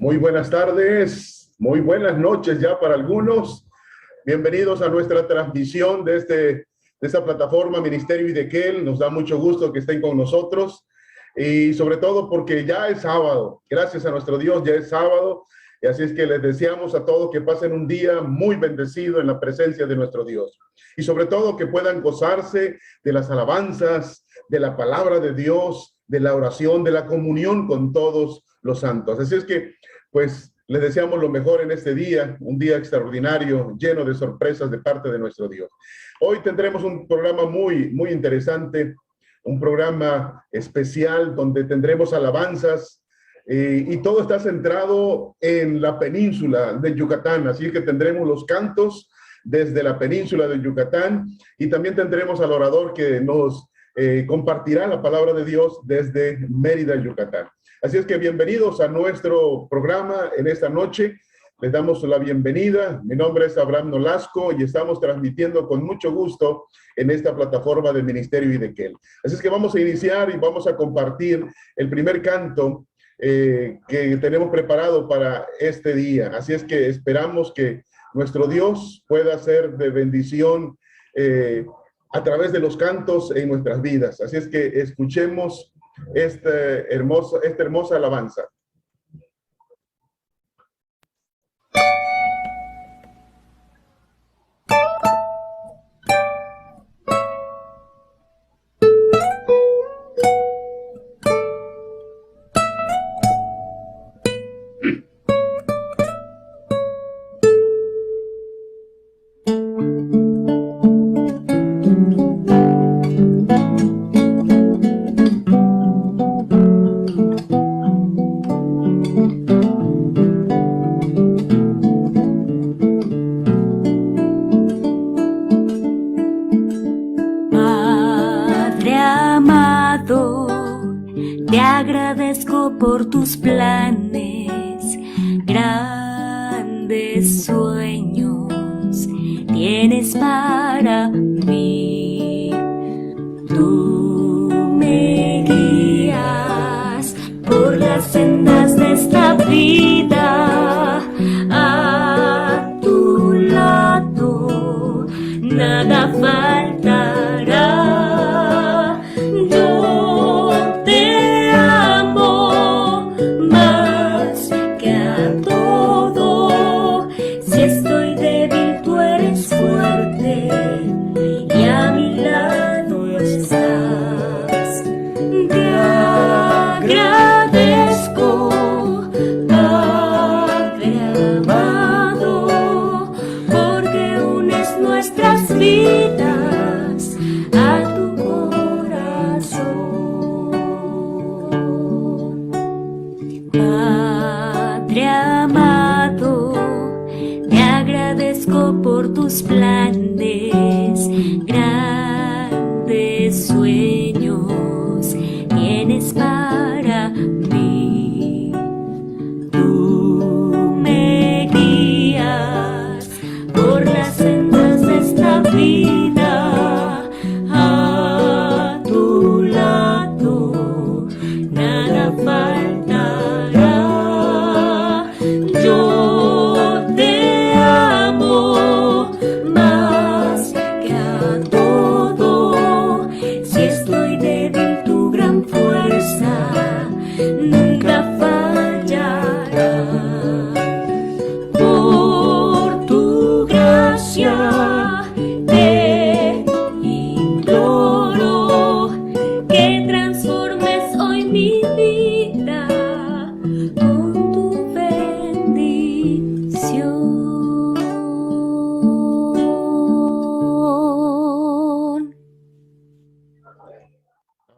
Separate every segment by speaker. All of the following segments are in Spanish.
Speaker 1: Muy buenas tardes, muy buenas noches ya para algunos. Bienvenidos a nuestra transmisión de esta plataforma Ministerio Idequel. Nos da mucho gusto que estén con nosotros y sobre todo porque ya es sábado. Gracias a nuestro Dios, ya es sábado. Y así es que les deseamos a todos que pasen un día muy bendecido en la presencia de nuestro Dios. Y sobre todo que puedan gozarse de las alabanzas, de la palabra de Dios, de la oración, de la comunión con todos los santos. Así es que, pues, les deseamos lo mejor en este día, un día extraordinario, lleno de sorpresas de parte de nuestro Dios. Hoy tendremos un programa muy interesante, un programa especial donde tendremos alabanzas y todo está centrado en la península de Yucatán. Así que tendremos los cantos desde la península de Yucatán y también tendremos al orador que nos compartirá la palabra de Dios desde Mérida, Yucatán. Así es que bienvenidos a nuestro programa en esta noche. Les damos la bienvenida. Mi nombre es Abraham Nolasco y estamos transmitiendo con mucho gusto en esta plataforma de Ministerio Idequel. Así es que vamos a iniciar y vamos a compartir el primer canto que tenemos preparado para este día. Así es que esperamos que nuestro Dios pueda ser de bendición a través de los cantos en nuestras vidas. Así es que escuchemos esta hermosa alabanza.
Speaker 2: Por tus planes, grandes sueños tienes para mí. Tú me guías por las sendas de esta vida. A tu lado nada faltará. Vidas a tu corazón. Padre amado, te agradezco por tus planes, grandes sueños tienes para mí. Tú me guías por las sendas de esta vida, a tu lado nada faltará. Yo te amo más que a todo. Si estoy débil, tu gran fuerza nunca fallará. Por tu gracia te imploro que transformes hoy mi vida con tu bendición.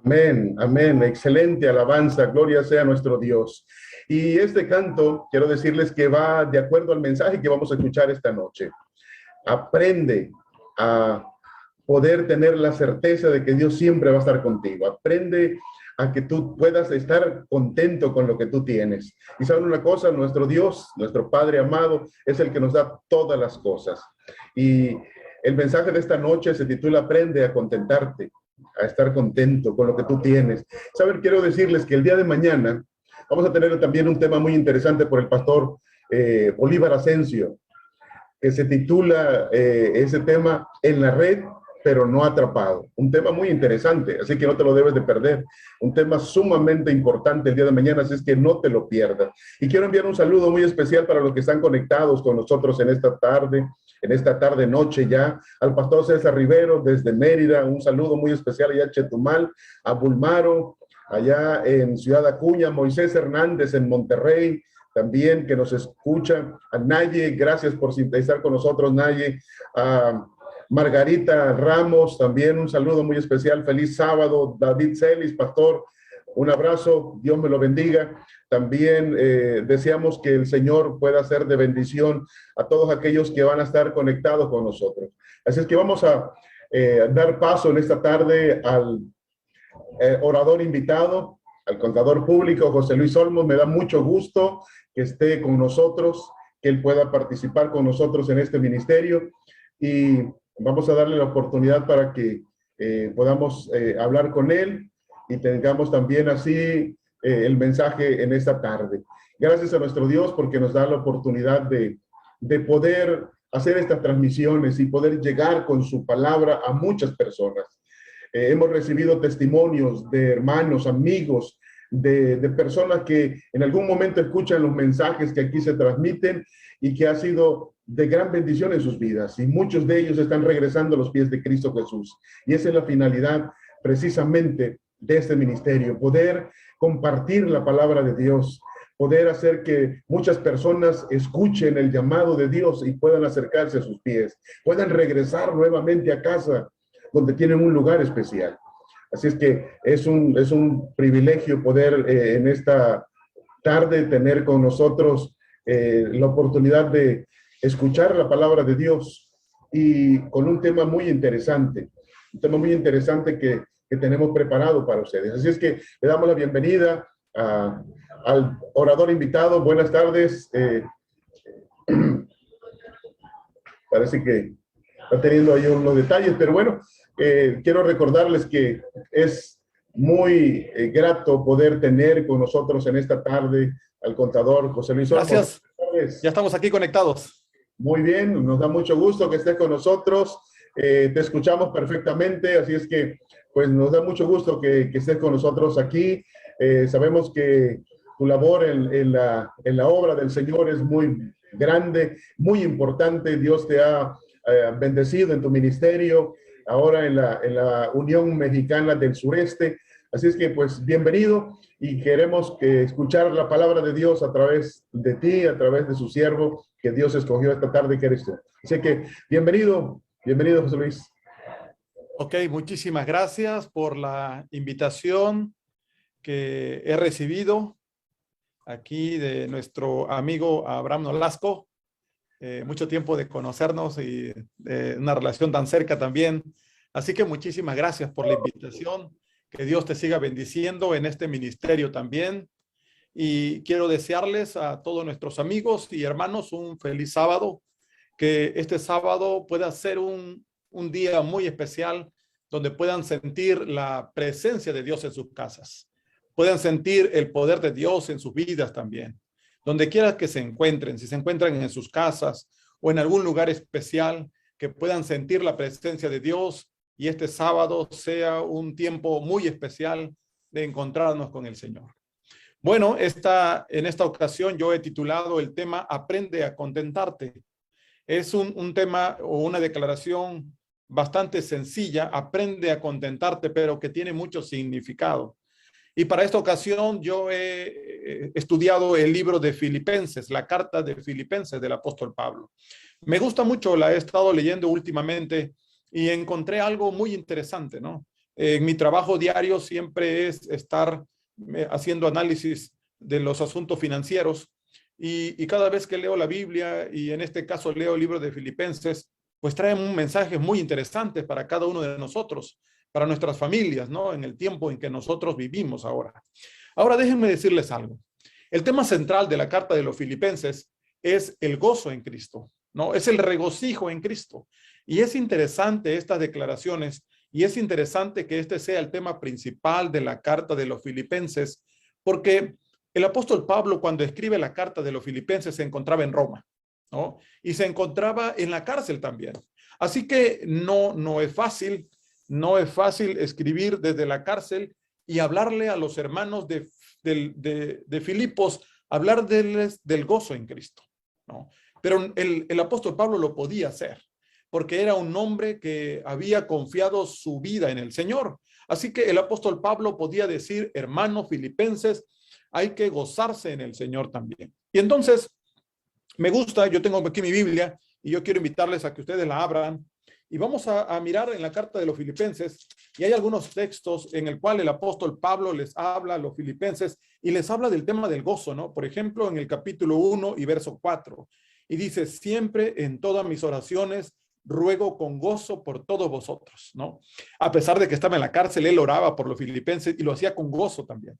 Speaker 1: Amén, amén. Excelente alabanza. Gloria sea a nuestro Dios. Y este canto, quiero decirles que va de acuerdo al mensaje que vamos a escuchar esta noche. Aprende a poder tener la certeza de que Dios siempre va a estar contigo. Aprende a que tú puedas estar contento con lo que tú tienes. Y saben una cosa, nuestro Dios, nuestro Padre amado, es el que nos da todas las cosas. Y el mensaje de esta noche se titula Aprende a contentarte, a estar contento con lo que tú tienes. Saben, quiero decirles que el día de mañana Vamos a tener también un tema muy interesante por el pastor Bolívar Asensio, que se titula ese tema En la red, pero no atrapado. Un tema muy interesante, así que no te lo debes de perder. Un tema sumamente importante el día de mañana, así es que no te lo pierdas. Y quiero enviar un saludo muy especial para los que están conectados con nosotros en esta tarde, noche ya, al pastor César Rivero desde Mérida, un saludo muy especial allá a Chetumal, a Bulmaro, allá en Ciudad Acuña, Moisés Hernández en Monterrey, también que nos escucha, a Naye, gracias por sintonizar con nosotros, Naye, a Margarita Ramos, también un saludo muy especial, feliz sábado, David Celis, pastor, un abrazo, Dios me lo bendiga. También deseamos que el Señor pueda ser de bendición a todos aquellos que van a estar conectados con nosotros. Así es que vamos a dar paso en esta tarde al orador invitado, al contador público, José Luis Olmos. Me da mucho gusto que esté con nosotros, que él pueda participar con nosotros en este ministerio, y vamos a darle la oportunidad para que podamos hablar con él y tengamos también así el mensaje en esta tarde. Gracias a nuestro Dios porque nos da la oportunidad de poder hacer estas transmisiones y poder llegar con su palabra a muchas personas. Hemos recibido testimonios de hermanos, amigos, de personas que en algún momento escuchan los mensajes que aquí se transmiten y que ha sido de gran bendición en sus vidas. Y muchos de ellos están regresando a los pies de Cristo Jesús. Y esa es la finalidad precisamente de este ministerio, poder compartir la palabra de Dios, poder hacer que muchas personas escuchen el llamado de Dios y puedan acercarse a sus pies, puedan regresar nuevamente a casa, donde tienen un lugar especial. Así es que es un privilegio poder en esta tarde tener con nosotros la oportunidad de escuchar la palabra de Dios y con un tema muy interesante que tenemos preparado para ustedes. Así es que le damos la bienvenida al orador invitado. Buenas tardes. Parece que está teniendo ahí unos detalles, pero bueno, quiero recordarles que es muy grato poder tener con nosotros en esta tarde al contador José Luis Olmos.
Speaker 3: Gracias. Ya estamos aquí conectados.
Speaker 1: Muy bien, nos da mucho gusto que estés con nosotros. Te escuchamos perfectamente, así es que pues nos da mucho gusto que estés con nosotros aquí. Sabemos que tu labor en la obra del Señor es muy grande, muy importante. Dios te ha bendecido en tu ministerio, ahora en la Unión Mexicana del Sureste. Así es que pues bienvenido, y queremos escuchar la palabra de Dios a través de ti, a través de su siervo que Dios escogió esta tarde, que eres tú. Así que bienvenido José Luis.
Speaker 3: Ok, muchísimas gracias por la invitación que he recibido aquí de nuestro amigo Abraham Nolasco. Mucho tiempo de conocernos y una relación tan cerca también. Así que muchísimas gracias por la invitación. Que Dios te siga bendiciendo en este ministerio también. Y quiero desearles a todos nuestros amigos y hermanos un feliz sábado. Que este sábado pueda ser un día muy especial donde puedan sentir la presencia de Dios en sus casas. Puedan sentir el poder de Dios en sus vidas también. Donde quiera que se encuentren, si se encuentran en sus casas o en algún lugar especial, que puedan sentir la presencia de Dios y este sábado sea un tiempo muy especial de encontrarnos con el Señor. Bueno, en esta ocasión yo he titulado el tema Aprende a contentarte. Es un tema o una declaración bastante sencilla, aprende a contentarte, pero que tiene mucho significado. Y para esta ocasión yo he estudiado el libro de Filipenses, la carta de Filipenses del apóstol Pablo. Me gusta mucho, la he estado leyendo últimamente y encontré algo muy interesante, ¿no? En mi trabajo diario siempre es estar haciendo análisis de los asuntos financieros y cada vez que leo la Biblia, y en este caso leo el libro de Filipenses, pues traen un mensaje muy interesante para cada uno de nosotros, para nuestras familias, ¿no? En el tiempo en que nosotros vivimos ahora. Ahora déjenme decirles algo. El tema central de la carta de los Filipenses es el gozo en Cristo, ¿no? Es el regocijo en Cristo. Y es interesante estas declaraciones, y es interesante que este sea el tema principal de la carta de los Filipenses, porque El apóstol Pablo, cuando escribe la carta de los Filipenses, se encontraba en Roma, ¿no? Y se encontraba en la cárcel también. Así que no es fácil, no es fácil escribir desde la cárcel y hablarle a los hermanos de Filipos, hablar del gozo en Cristo, ¿no? Pero el apóstol Pablo lo podía hacer, porque era un hombre que había confiado su vida en el Señor. Así que el apóstol Pablo podía decir, hermanos filipenses, hay que gozarse en el Señor también. Y entonces, me gusta, yo tengo aquí mi Biblia, y yo quiero invitarles a que ustedes la abran, y vamos a mirar en la carta de los Filipenses, y hay algunos textos en el cual el apóstol Pablo les habla a los filipenses, y les habla del tema del gozo, ¿no? Por ejemplo, en el capítulo 1 y verso 4, y dice, siempre en todas mis oraciones ruego con gozo por todos vosotros, ¿no? A pesar de que estaba en la cárcel, él oraba por los filipenses y lo hacía con gozo también.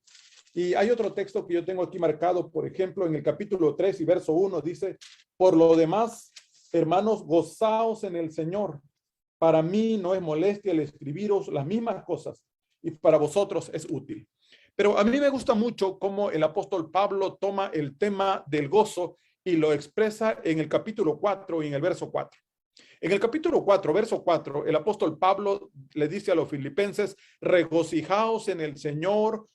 Speaker 3: Y hay otro texto que yo tengo aquí marcado, por ejemplo, en el capítulo 3 y verso 1, dice, por lo demás, hermanos, gozaos en el Señor. Para mí no es molestia el escribiros las mismas cosas y para vosotros es útil. Pero a mí me gusta mucho cómo el apóstol Pablo toma el tema del gozo y lo expresa en el capítulo 4 y en el verso 4. En el capítulo 4, verso 4, el apóstol Pablo le dice a los filipenses, regocijaos en el Señor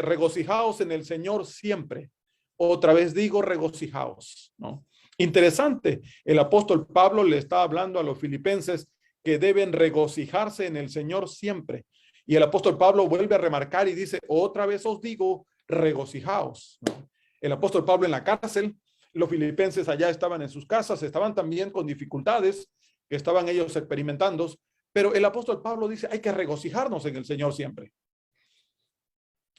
Speaker 3: regocijaos en el Señor siempre. Otra vez digo, regocijaos, ¿no? Interesante, el apóstol Pablo le está hablando a los filipenses que deben regocijarse en el Señor siempre. Y el apóstol Pablo vuelve a remarcar y dice, otra vez os digo, regocijaos, ¿no? El apóstol Pablo en la cárcel, los filipenses allá estaban en sus casas, estaban también con dificultades que estaban ellos experimentando, pero el apóstol Pablo dice, hay que regocijarnos en el Señor siempre.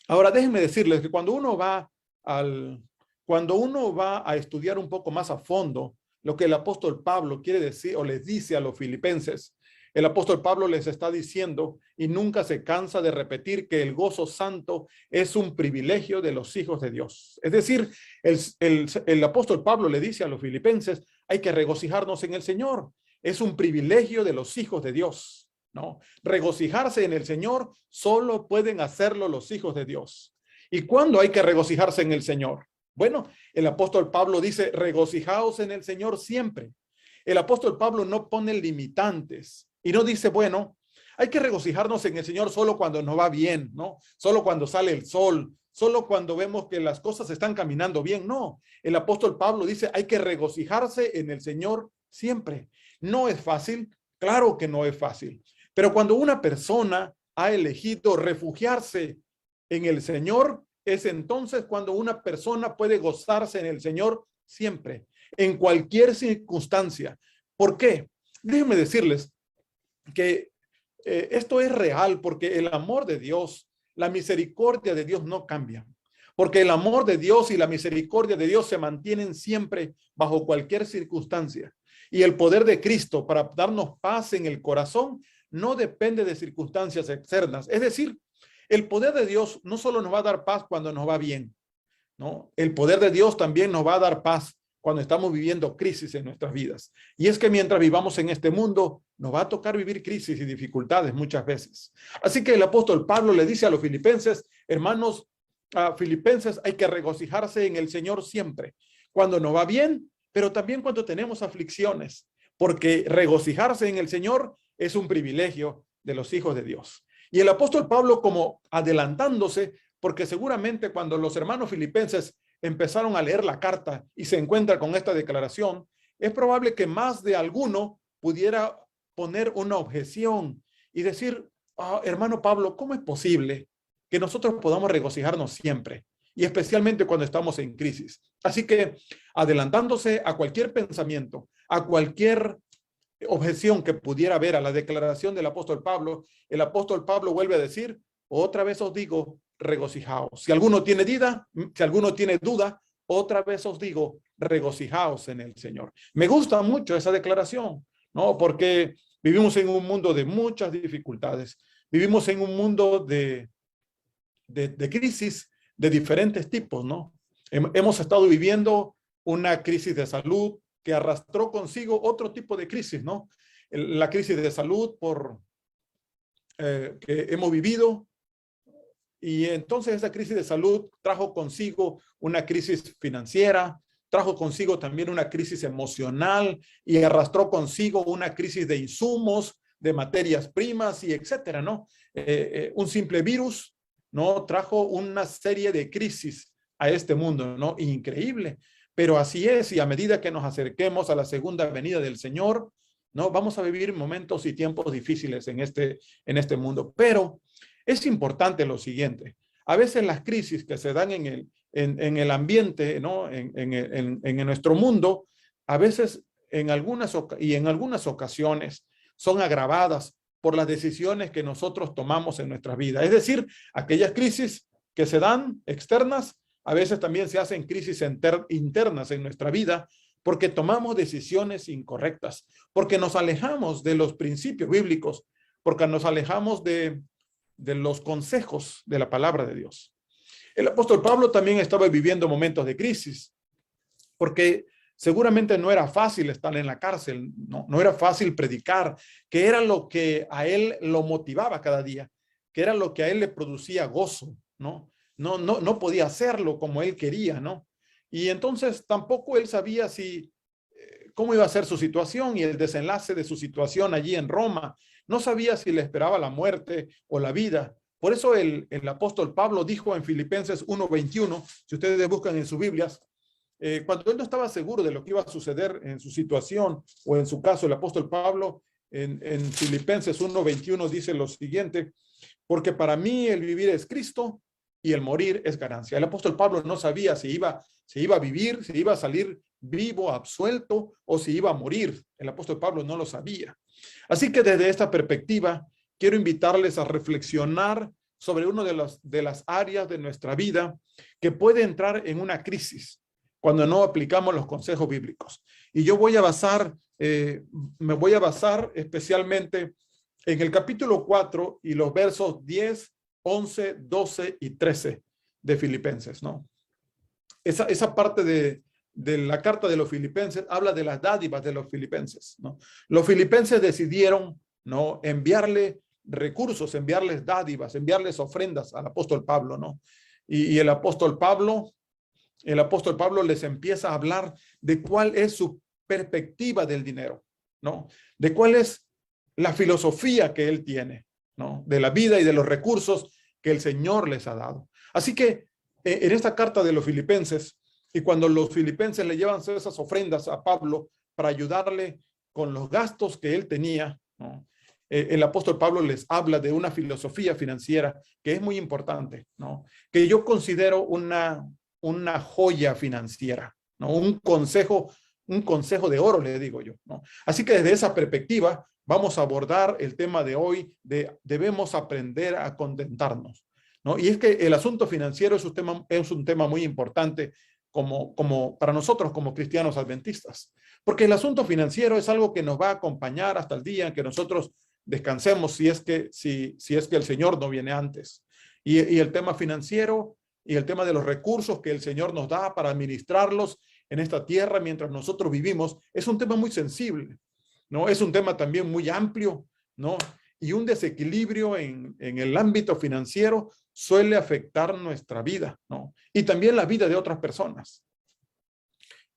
Speaker 3: Ahora, déjenme decirles que cuando uno va a estudiar un poco más a fondo lo que el apóstol Pablo quiere decir o les dice a los filipenses, el apóstol Pablo les está diciendo y nunca se cansa de repetir que el gozo santo es un privilegio de los hijos de Dios. Es decir, el apóstol Pablo le dice a los filipenses, hay que regocijarnos en el Señor. Es un privilegio de los hijos de Dios, ¿no? Regocijarse en el Señor solo pueden hacerlo los hijos de Dios. ¿Y cuándo hay que regocijarse en el Señor? Bueno, el apóstol Pablo dice, regocijaos en el Señor siempre. El apóstol Pablo no pone limitantes y no dice, bueno, hay que regocijarnos en el Señor solo cuando nos va bien, ¿no? Solo cuando sale el sol, solo cuando vemos que las cosas están caminando bien. No, el apóstol Pablo dice, hay que regocijarse en el Señor siempre. No es fácil, claro que no es fácil, pero cuando una persona ha elegido refugiarse en el Señor, es entonces cuando una persona puede gozarse en el Señor siempre, en cualquier circunstancia. ¿Por qué? Déjenme decirles que esto es real porque el amor de Dios, la misericordia de Dios no cambia. Porque el amor de Dios y la misericordia de Dios se mantienen siempre bajo cualquier circunstancia. Y el poder de Cristo para darnos paz en el corazón no depende de circunstancias externas. Es decir, el poder de Dios no solo nos va a dar paz cuando nos va bien, ¿no? El poder de Dios también nos va a dar paz cuando estamos viviendo crisis en nuestras vidas. Y es que mientras vivamos en este mundo, nos va a tocar vivir crisis y dificultades muchas veces. Así que el apóstol Pablo le dice a los filipenses, hermanos, filipenses, hay que regocijarse en el Señor siempre, cuando nos va bien, pero también cuando tenemos aflicciones, porque regocijarse en el Señor es un privilegio de los hijos de Dios. Y el apóstol Pablo, como adelantándose, porque seguramente cuando los hermanos filipenses empezaron a leer la carta y se encuentran con esta declaración, es probable que más de alguno pudiera poner una objeción y decir, hermano Pablo, ¿cómo es posible que nosotros podamos regocijarnos siempre? Y especialmente cuando estamos en crisis. Así que adelantándose a cualquier pensamiento, a cualquier objeción que pudiera haber a la declaración del apóstol Pablo, el apóstol Pablo vuelve a decir, otra vez os digo, regocijaos. Si alguno tiene duda, otra vez os digo, regocijaos en el Señor. Me gusta mucho esa declaración, ¿no? Porque vivimos en un mundo de muchas dificultades. Vivimos en un mundo de crisis de diferentes tipos, ¿no? Hemos estado viviendo una crisis de salud que arrastró consigo otro tipo de crisis, ¿no? La crisis de salud que hemos vivido Y entonces esa crisis de salud trajo consigo una crisis financiera, trajo consigo también una crisis emocional y arrastró consigo una crisis de insumos, de materias primas y etcétera, ¿no? Un simple virus, ¿no? Trajo una serie de crisis a este mundo, ¿no? Increíble. Pero así es, y a medida que nos acerquemos a la segunda venida del Señor, ¿no? Vamos a vivir momentos y tiempos difíciles en este mundo. Pero es importante lo siguiente. A veces las crisis que se dan en el ambiente, ¿no? En nuestro mundo, a veces en algunas ocasiones son agravadas por las decisiones que nosotros tomamos en nuestra vida. Es decir, aquellas crisis que se dan externas, a veces también se hacen crisis internas en nuestra vida porque tomamos decisiones incorrectas, porque nos alejamos de los principios bíblicos, porque nos alejamos de los consejos de la palabra de Dios. El apóstol Pablo también estaba viviendo momentos de crisis, porque seguramente no era fácil estar en la cárcel, no era fácil predicar, que era lo que a él lo motivaba cada día, que era lo que a él le producía gozo, ¿no? No podía hacerlo como él quería, ¿no? Y entonces tampoco él sabía cómo iba a ser su situación y el desenlace de su situación allí en Roma. No sabía si le esperaba la muerte o la vida. Por eso el apóstol Pablo dijo en Filipenses 1:21, si ustedes buscan en sus Biblias, cuando él no estaba seguro de lo que iba a suceder en su situación, o en su caso el apóstol Pablo en Filipenses 1:21 dice lo siguiente: porque para mí el vivir es Cristo y el morir es ganancia. El apóstol Pablo no sabía si iba a vivir, si iba a salir vivo, absuelto, o si iba a morir. El apóstol Pablo no lo sabía. Así que desde esta perspectiva, quiero invitarles a reflexionar sobre una de las áreas de nuestra vida que puede entrar en una crisis cuando no aplicamos los consejos bíblicos. Y yo me voy a basar especialmente en el capítulo 4 y los versos 10, 11, 12 y 13 de Filipenses, ¿no? Esa parte de la carta de los Filipenses habla de las dádivas de los filipenses, ¿no? Los filipenses decidieron, ¿no?, enviarle recursos, enviarles dádivas, enviarles ofrendas al apóstol Pablo, ¿no? Y el apóstol Pablo les empieza a hablar de cuál es su perspectiva del dinero, ¿no? De cuál es la filosofía que él tiene, ¿no? De la vida y de los recursos que el Señor les ha dado. Así que en esta carta de los filipenses, y cuando los filipenses le llevan esas ofrendas a Pablo para ayudarle con los gastos que él tenía, ¿no?, el apóstol Pablo les habla de una filosofía financiera que es muy importante, ¿no?, que yo considero una joya financiera, ¿no?, un consejo de oro, le digo yo, ¿no? Así que desde esa perspectiva vamos a abordar el tema de hoy debemos aprender a contentarnos, ¿no? Y es que el asunto financiero es un tema muy importante como para nosotros como cristianos adventistas, porque el asunto financiero es algo que nos va a acompañar hasta el día en que nosotros descansemos, si es que el Señor no viene antes. Y el tema financiero y el tema de los recursos que el Señor nos da para administrarlos en esta tierra mientras nosotros vivimos es un tema muy sensible, ¿no? Es un tema también muy amplio, ¿no? Y un desequilibrio en el ámbito financiero suele afectar nuestra vida, ¿no? Y también la vida de otras personas.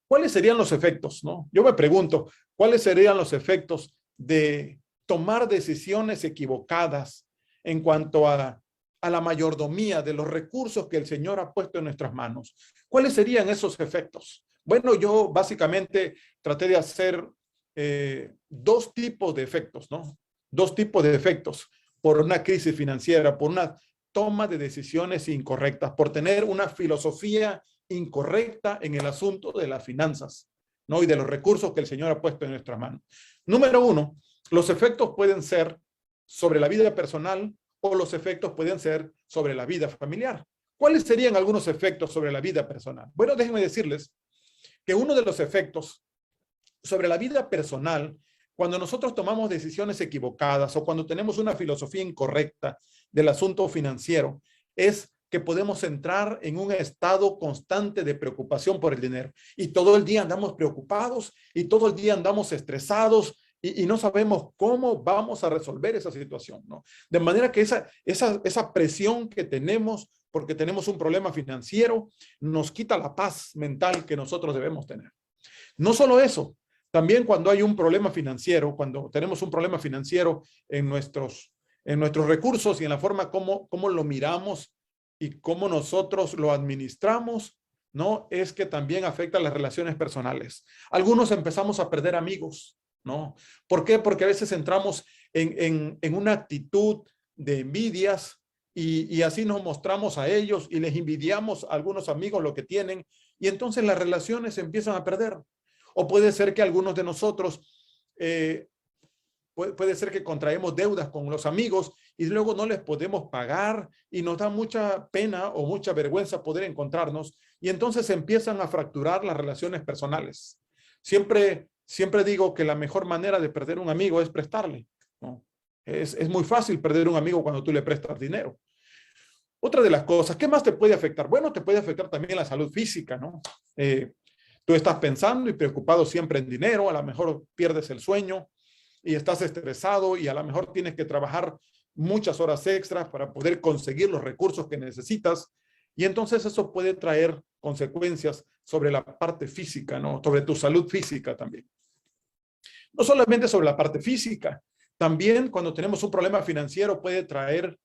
Speaker 3: ¿Cuáles serían los efectos, no? Yo me pregunto, ¿cuáles serían los efectos de tomar decisiones equivocadas en cuanto a la mayordomía de los recursos que el Señor ha puesto en nuestras manos? ¿Cuáles serían esos efectos? Bueno, yo básicamente traté de hacer dos tipos de efectos, ¿no? Dos tipos de efectos por una crisis financiera, por una toma de decisiones incorrectas, por tener una filosofía incorrecta en el asunto de las finanzas, ¿no?, y de los recursos que el Señor ha puesto en nuestras manos. Número uno, los efectos pueden ser sobre la vida personal o los efectos pueden ser sobre la vida familiar. ¿Cuáles serían algunos efectos sobre la vida personal? Bueno, déjenme decirles que uno de los efectos sobre la vida personal, cuando nosotros tomamos decisiones equivocadas o cuando tenemos una filosofía incorrecta del asunto financiero, es que podemos entrar en un estado constante de preocupación por el dinero. Y todo el día andamos preocupados y todo el día andamos estresados y no sabemos cómo vamos a resolver esa situación, ¿no? De manera que esa presión que tenemos porque tenemos un problema financiero nos quita la paz mental que nosotros debemos tener. No solo eso, también cuando hay un problema financiero, cuando tenemos un problema financiero en nuestros recursos y en la forma como lo miramos y cómo nosotros lo administramos, ¿no? Es que también afecta las relaciones personales. Algunos empezamos a perder amigos, ¿no? ¿Por qué? Porque a veces entramos en una actitud de envidias y así nos mostramos a ellos y les envidiamos a algunos amigos lo que tienen y entonces las relaciones se empiezan a perder. O puede ser que algunos de nosotros, puede ser que contraemos deudas con los amigos y luego no les podemos pagar y nos da mucha pena o mucha vergüenza poder encontrarnos y entonces empiezan a fracturar las relaciones personales. Siempre digo que la mejor manera de perder un amigo es prestarle, ¿no? Es muy fácil perder un amigo cuando tú le prestas dinero. Otra de las cosas, ¿qué más te puede afectar? Bueno, te puede afectar también la salud física, ¿no? Tú estás pensando y preocupado siempre en dinero, a lo mejor pierdes el sueño y estás estresado y a lo mejor tienes que trabajar muchas horas extras para poder conseguir los recursos que necesitas y entonces eso puede traer consecuencias sobre la parte física, ¿no? Sobre tu salud física también. No solamente sobre la parte física, también cuando tenemos un problema financiero puede traer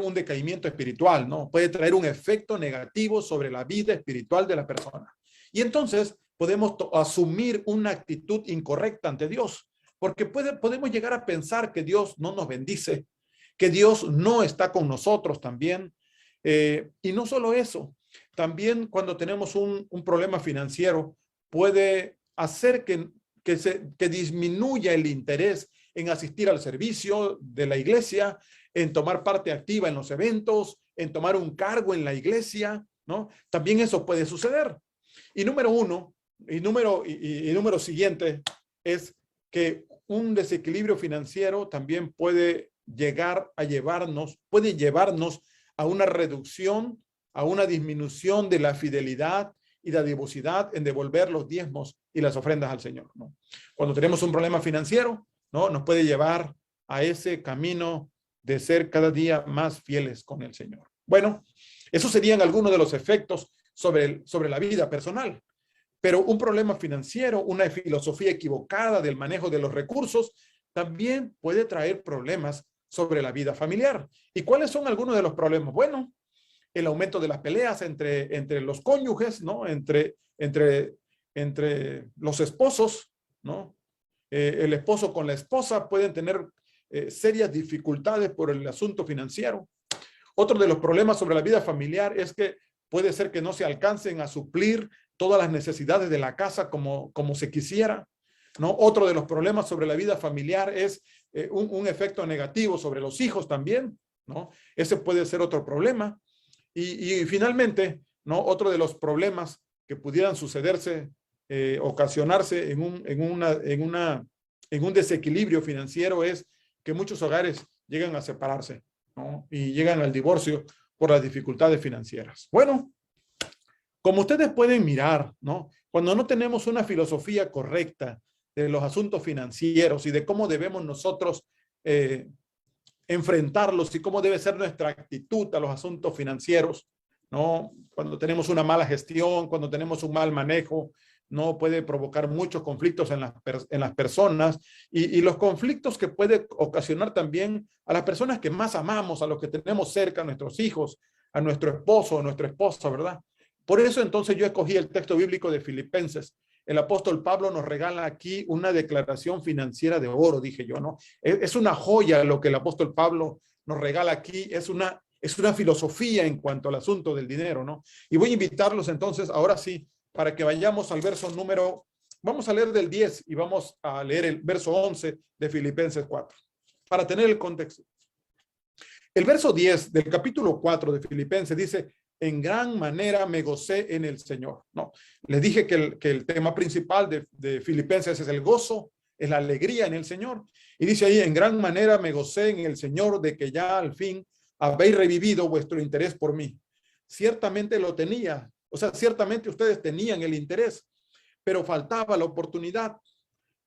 Speaker 3: un decaimiento espiritual, ¿no? Puede traer un efecto negativo sobre la vida espiritual de la persona. Y entonces podemos asumir una actitud incorrecta ante Dios, porque podemos llegar a pensar que Dios no nos bendice, que Dios no está con nosotros también. Y no solo eso, también cuando tenemos un problema financiero puede hacer que disminuya el interés en asistir al servicio de la iglesia, en tomar parte activa en los eventos, en tomar un cargo en la iglesia, ¿no? También eso puede suceder. Y número siguiente es que un desequilibrio financiero también puede llegar a llevarnos a una reducción, a una disminución de la fidelidad y la devosidad en devolver los diezmos y las ofrendas al Señor, ¿no? Cuando tenemos un problema financiero, ¿no? Nos puede llevar a ese camino de ser cada día más fieles con el Señor. Bueno, esos serían algunos de los efectos sobre la vida personal. Pero un problema financiero, una filosofía equivocada del manejo de los recursos, también puede traer problemas sobre la vida familiar. ¿Y cuáles son algunos de los problemas? Bueno, el aumento de las peleas entre los cónyuges, ¿no? Entre los esposos, ¿no? El esposo con la esposa pueden tener serias dificultades por el asunto financiero. Otro de los problemas sobre la vida familiar es que puede ser que no se alcancen a suplir todas las necesidades de la casa como se quisiera, ¿no? Otro de los problemas sobre la vida familiar es un efecto negativo sobre los hijos también, ¿no? Ese puede ser otro problema. Y finalmente, ¿no? Otro de los problemas que pudieran sucederse, ocasionarse en un desequilibrio financiero es que muchos hogares llegan a separarse, ¿no? Y llegan al divorcio por las dificultades financieras. Bueno, como ustedes pueden mirar, ¿no? Cuando no tenemos una filosofía correcta de los asuntos financieros y de cómo debemos nosotros enfrentarlos y cómo debe ser nuestra actitud a los asuntos financieros, ¿no? Cuando tenemos una mala gestión, cuando tenemos un mal manejo, no puede provocar muchos conflictos en las personas y los conflictos que puede ocasionar también a las personas que más amamos, a los que tenemos cerca, a nuestros hijos, a nuestro esposo o nuestra esposa, ¿verdad? Por eso entonces yo escogí el texto bíblico de Filipenses. El apóstol Pablo nos regala aquí una declaración financiera de oro, dije yo, ¿no? Es una joya lo que el apóstol Pablo nos regala aquí, es una filosofía en cuanto al asunto del dinero, ¿no? Y voy a invitarlos entonces, ahora sí, para que vayamos al verso número, vamos a leer del 10 y vamos a leer el verso 11 de Filipenses 4, para tener el contexto. El verso 10 del capítulo 4 de Filipenses dice, en gran manera me gocé en el Señor. No, les dije que el tema principal de Filipenses es el gozo, es la alegría en el Señor. Y dice ahí, en gran manera me gocé en el Señor de que ya al fin habéis revivido vuestro interés por mí. Ciertamente lo tenía. O sea, ciertamente ustedes tenían el interés, pero faltaba la oportunidad.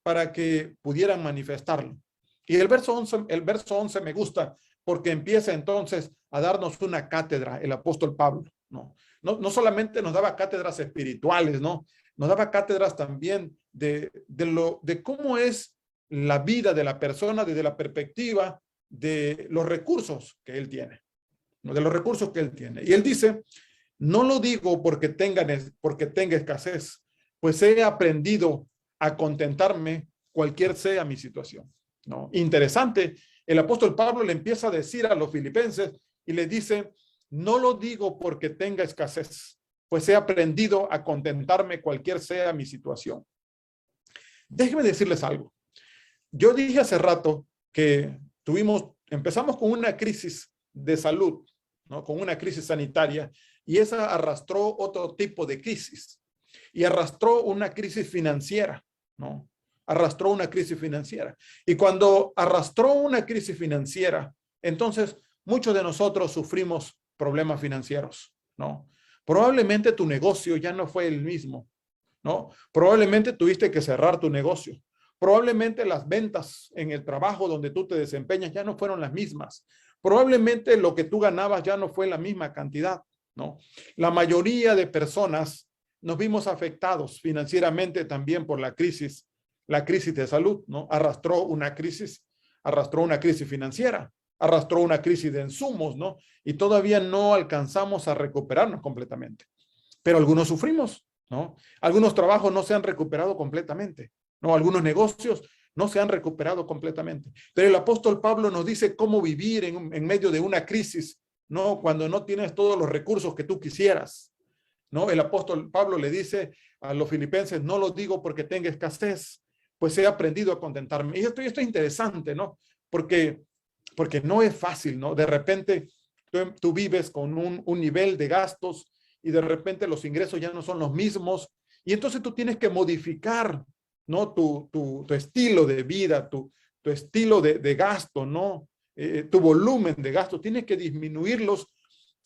Speaker 3: para que pudieran manifestarlo. Y el verso 11 me gusta porque empieza entonces a darnos una cátedra el apóstol Pablo, ¿no? No solamente nos daba cátedras espirituales, ¿no? Nos daba cátedras también de cómo es la vida de la persona desde la perspectiva de los recursos que él tiene, ¿no? De los recursos que él tiene. Y él dice, no lo digo porque tenga escasez, pues he aprendido a contentarme cualquier sea mi situación, ¿no? Interesante, el apóstol Pablo le empieza a decir a los filipenses y le dice, no lo digo porque tenga escasez, pues he aprendido a contentarme cualquier sea mi situación. Déjenme decirles algo. Yo dije hace rato que empezamos con una crisis de salud, ¿no? Con una crisis sanitaria, y esa arrastró otro tipo de crisis y arrastró una crisis financiera, ¿no? Arrastró una crisis financiera. Y cuando arrastró una crisis financiera, entonces muchos de nosotros sufrimos problemas financieros, ¿no? Probablemente tu negocio ya no fue el mismo, ¿no? Probablemente tuviste que cerrar tu negocio. Probablemente las ventas en el trabajo donde tú te desempeñas ya no fueron las mismas. Probablemente lo que tú ganabas ya no fue la misma cantidad, ¿no? La mayoría de personas nos vimos afectados financieramente también por la crisis de salud, ¿no? Arrastró una crisis financiera, arrastró una crisis de insumos, ¿no? Y todavía no alcanzamos a recuperarnos completamente. Pero algunos sufrimos, ¿no? Algunos trabajos no se han recuperado completamente, ¿no? Algunos negocios no se han recuperado completamente. Pero el apóstol Pablo nos dice cómo vivir en medio de una crisis, ¿no? Cuando no tienes todos los recursos que tú quisieras, ¿no? El apóstol Pablo le dice a los filipenses, no lo digo porque tenga escasez, pues he aprendido a contentarme. Y esto es interesante, ¿no? Porque no es fácil, ¿no? De repente tú vives con un nivel de gastos y de repente los ingresos ya no son los mismos. Y entonces tú tienes que modificar, ¿no? Tu estilo de vida, tu estilo de gasto, ¿no? Tu volumen de gasto. Tienes que disminuirlos.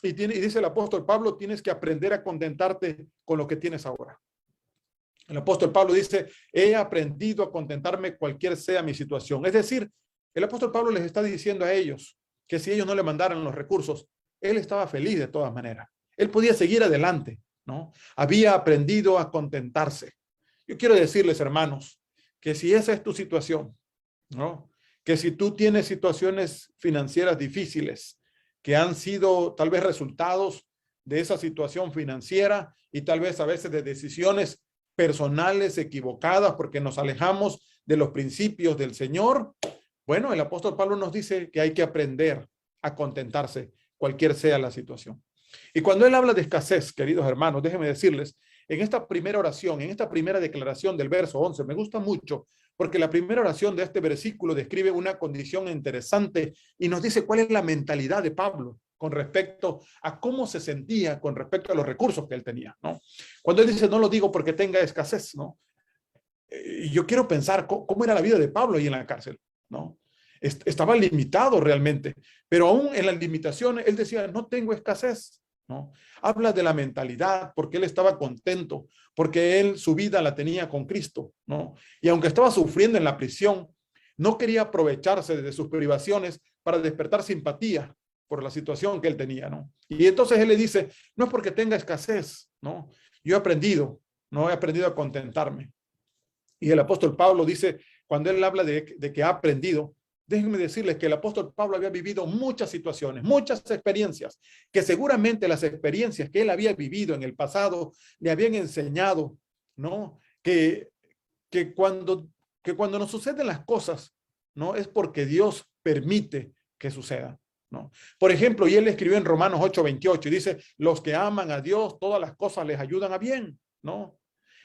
Speaker 3: Y dice el apóstol Pablo, tienes que aprender a contentarte con lo que tienes ahora. El apóstol Pablo dice, he aprendido a contentarme cualquier sea mi situación. Es decir, el apóstol Pablo les está diciendo a ellos que si ellos no le mandaran los recursos, él estaba feliz de todas maneras. Él podía seguir adelante, ¿no? Había aprendido a contentarse. Yo quiero decirles, hermanos, que si esa es tu situación, ¿no? Que si tú tienes situaciones financieras difíciles que han sido tal vez resultados de esa situación financiera y tal vez a veces de decisiones personales equivocadas porque nos alejamos de los principios del Señor, bueno, el apóstol Pablo nos dice que hay que aprender a contentarse cualquier sea la situación. Y cuando él habla de escasez, queridos hermanos, déjenme decirles, en esta primera oración, en esta primera declaración del verso 11, me gusta mucho porque la primera oración de este versículo describe una condición interesante y nos dice cuál es la mentalidad de Pablo con respecto a cómo se sentía con respecto a los recursos que él tenía, ¿no? Cuando él dice, no lo digo porque tenga escasez, ¿no? Yo quiero pensar cómo era la vida de Pablo ahí en la cárcel, ¿no? Estaba limitado realmente, pero aún en las limitaciones, él decía, no tengo escasez, ¿no? Habla de la mentalidad, porque él estaba contento, porque él su vida la tenía con Cristo, ¿no? Y aunque estaba sufriendo en la prisión, no quería aprovecharse de sus privaciones para despertar simpatía por la situación que él tenía, ¿no? Y entonces él le dice, no es porque tenga escasez, ¿no? Yo he aprendido, ¿no? He aprendido a contentarme. Y el apóstol Pablo dice, cuando él habla de que ha aprendido, déjenme decirles que el apóstol Pablo había vivido muchas situaciones, muchas experiencias, que seguramente las experiencias que él había vivido en el pasado le habían enseñado, ¿no? Que cuando nos suceden las cosas, ¿no? Es porque Dios permite que sucedan, ¿no? Por ejemplo, y él escribió en Romanos 8:28 y dice, los que aman a Dios, todas las cosas les ayudan a bien, ¿no?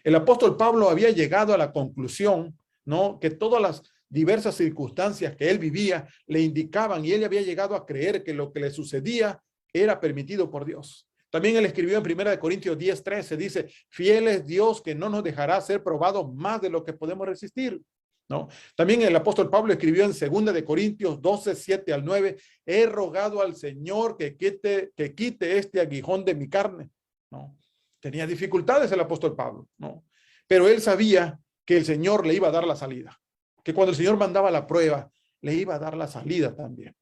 Speaker 3: El apóstol Pablo había llegado a la conclusión, ¿no? Que todas las diversas circunstancias que él vivía le indicaban y él había llegado a creer que lo que le sucedía era permitido por Dios. También él escribió en 1 Corintios 10:13, dice, fiel es Dios que no nos dejará ser probados más de lo que podemos resistir, ¿no? También el apóstol Pablo escribió en 2 Corintios 12:7-9, he rogado al Señor que quite este aguijón de mi carne, ¿no? Tenía dificultades el apóstol Pablo, ¿no? Pero él sabía que el Señor le iba a dar la salida, que cuando el Señor mandaba la prueba, le iba a dar la salida también.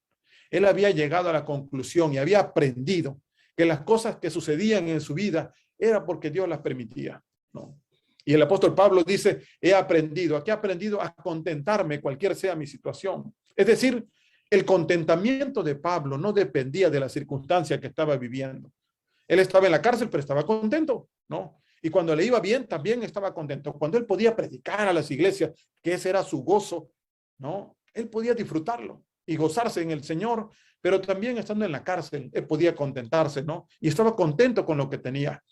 Speaker 3: Él había llegado a la conclusión y había aprendido que las cosas que sucedían en su vida era porque Dios las permitía, ¿no? Y el apóstol Pablo dice, he aprendido. ¿A qué he aprendido? A contentarme cualquier sea mi situación. Es decir, el contentamiento de Pablo no dependía de la circunstancia que estaba viviendo. Él estaba en la cárcel, pero estaba contento, ¿no? Y cuando le iba bien, también estaba contento. Cuando él podía predicar a las iglesias, que ese era su gozo, ¿no? Él podía disfrutarlo y gozarse en el Señor, pero también estando en la cárcel, él podía contentarse, ¿no? Y estaba contento con lo que tenía.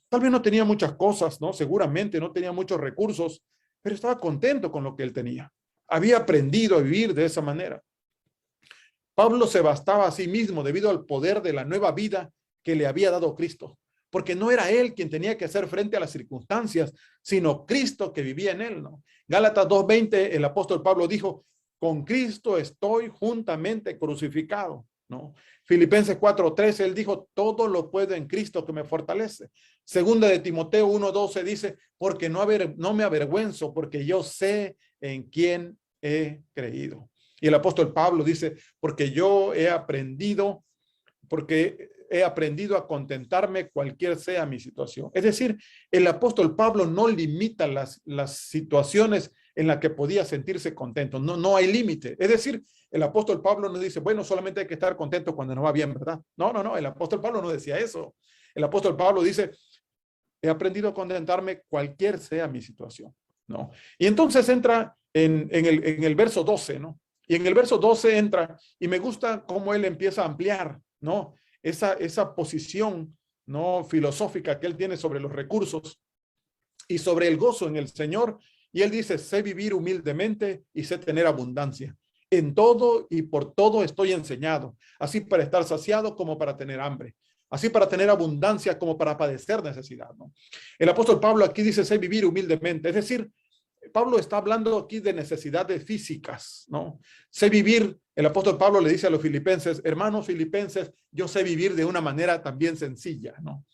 Speaker 3: Tal vez no tenía muchas cosas, ¿no? Seguramente no tenía muchos recursos, pero estaba contento con lo que él tenía. Había aprendido a vivir de esa manera. Pablo se bastaba a sí mismo debido al poder de la nueva vida que le había dado Cristo, porque no era él quien tenía que hacer frente a las circunstancias, sino Cristo que vivía en él, ¿no? Gálatas 2:20, el apóstol Pablo dijo, con Cristo estoy juntamente crucificado, ¿no? Filipenses 4:13, él dijo, todo lo puedo en Cristo que me fortalece. Segunda de Timoteo 1:12 dice, porque no me avergüenzo, porque yo sé en quién he creído. Y el apóstol Pablo dice, porque he aprendido a contentarme cualquier sea mi situación. Es decir, el apóstol Pablo no limita las situaciones en las que podía sentirse contento. No hay límite. Es decir, el apóstol Pablo no dice, bueno, solamente hay que estar contento cuando nos va bien, ¿verdad? No. El apóstol Pablo no decía eso. El apóstol Pablo dice, he aprendido a contentarme cualquier sea mi situación, ¿no? Y entonces entra en el verso 12, ¿no? Y en el verso 12 entra, y me gusta cómo él empieza a ampliar, ¿no? Esa posición, ¿no? Filosófica que él tiene sobre los recursos y sobre el gozo en el Señor. Y él dice, sé vivir humildemente y sé tener abundancia. En todo y por todo estoy enseñado, así para estar saciado como para tener hambre, así para tener abundancia como para padecer necesidad, ¿no? El apóstol Pablo aquí dice, sé vivir humildemente. Es decir, Pablo está hablando aquí de necesidades físicas, ¿no? Sé vivir, el apóstol Pablo le dice a los filipenses, hermanos filipenses, yo sé vivir de una manera también sencilla, ¿no?